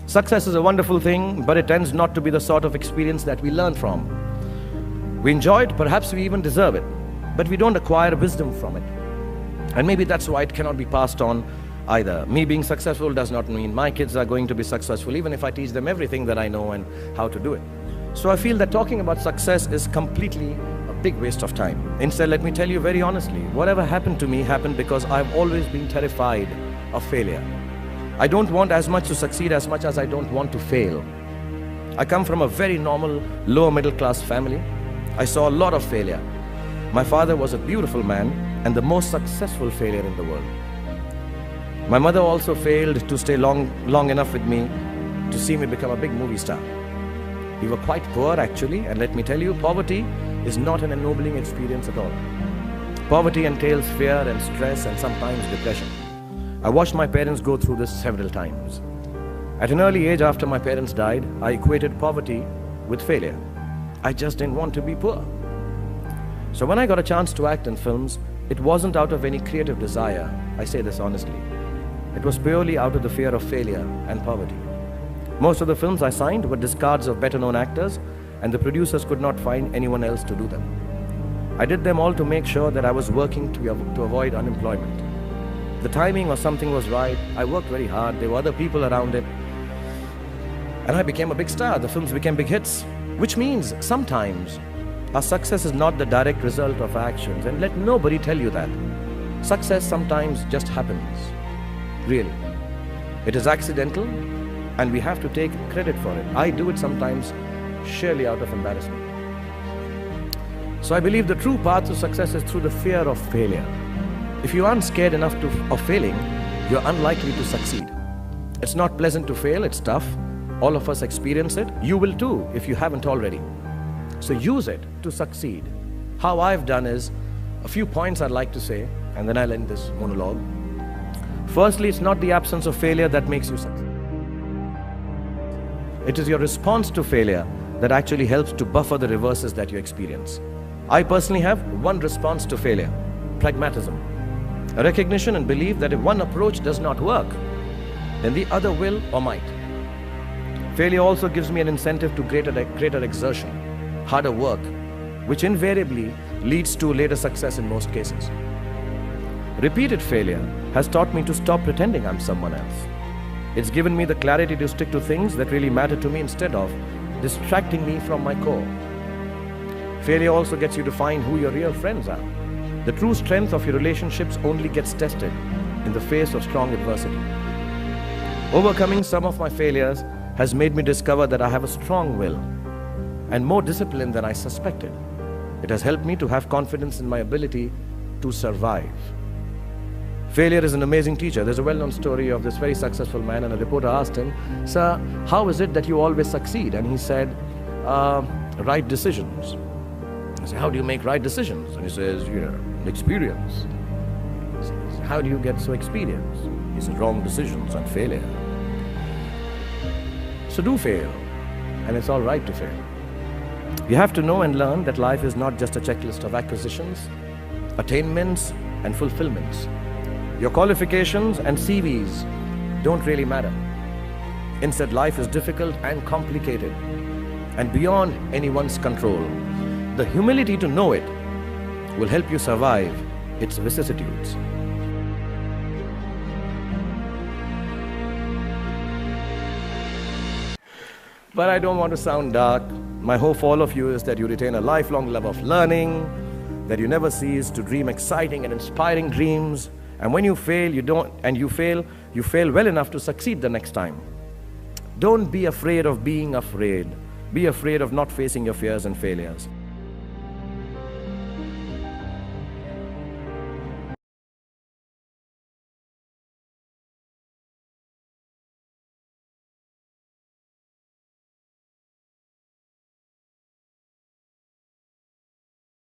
Success is a wonderful thing, but it tends not to be the sort of experience that we learn from. We enjoy it, perhaps we even deserve it, but we don't acquire wisdom from it. And maybe that's why it cannot be passed on either. Me being successful does not mean my kids are going to be successful, even if I teach them everything that I know and how to do it. So I feel that talking about success is completely a big waste of time. Instead, let me tell you very honestly, whatever happened to me happened because I've always been terrified of failure. I don't want as much to succeed as much as I don't want to fail. I come from a very normal, lower middle class family. I saw a lot of failure. My father was a beautiful man and the most successful failure in the world. My mother also failed to stay long enough with me to see me become a big movie star. We were quite poor actually, and let me tell you, poverty is not an ennobling experience at all. Poverty entails fear and stress and sometimes depression. I watched my parents go through this several times. At an early age after my parents died, I equated poverty with failure. I just didn't want to be poor. So when I got a chance to act in films, it wasn't out of any creative desire, I say this honestly. It was purely out of the fear of failure and poverty. Most of the films I signed were discards of better-known actors, and the producers could not find anyone else to do them. I did them all to make sure that I was working to avoid unemployment. The timing or something was right, I worked very hard, there were other people around it, and I became a big star. The films became big hits, which means sometimes our success is not the direct result of our actions, and let nobody tell you that. Success sometimes just happens, really. It is accidental, and we have to take credit for it. I do it sometimes surely out of embarrassment. So I believe the true path to success is through the fear of failure. If you aren't scared enough of failing, you're unlikely to succeed. It's not pleasant to fail, it's tough. All of us experience it. You will too if you haven't already. So use it to succeed. How I've done is, a few points I'd like to say, and then I'll end this monologue. Firstly, it's not the absence of failure that makes you succeed. It is your response to failure that actually helps to buffer the reverses that you experience. I personally have one response to failure: pragmatism. A recognition and belief that if one approach does not work, then the other will or might. Failure also gives me an incentive to greater exertion, harder work, which invariably leads to later success in most cases. Repeated failure has taught me to stop pretending I'm someone else. It's given me the clarity to stick to things that really matter to me instead of distracting me from my core. Failure also gets you to find who your real friends are. The true strength of your relationships only gets tested in the face of strong adversity. Overcoming some of my failures has made me discover that I have a strong will and more discipline than I suspected. It has helped me to have confidence in my ability to survive. Failure is an amazing teacher. There's a well-known story of this very successful man, and a reporter asked him, "Sir, how is it that you always succeed?" And he said, "Right decisions." I said, "How do you make right decisions?" And he says, "Experience." He says, "How do you get so experienced?" He says, "Wrong decisions and failure." So do fail, and it's all right to fail. You have to know and learn that life is not just a checklist of acquisitions, attainments, and fulfillments. Your qualifications and CVs don't really matter. Instead, life is difficult and complicated and beyond anyone's control. The humility to know it will help you survive its vicissitudes. But I don't want to sound dark. My hope for all of you is that you retain a lifelong love of learning, that you never cease to dream exciting and inspiring dreams, and when you fail, you fail well enough to succeed the next time. Don't be afraid of being afraid. Be afraid of not facing your fears and failures.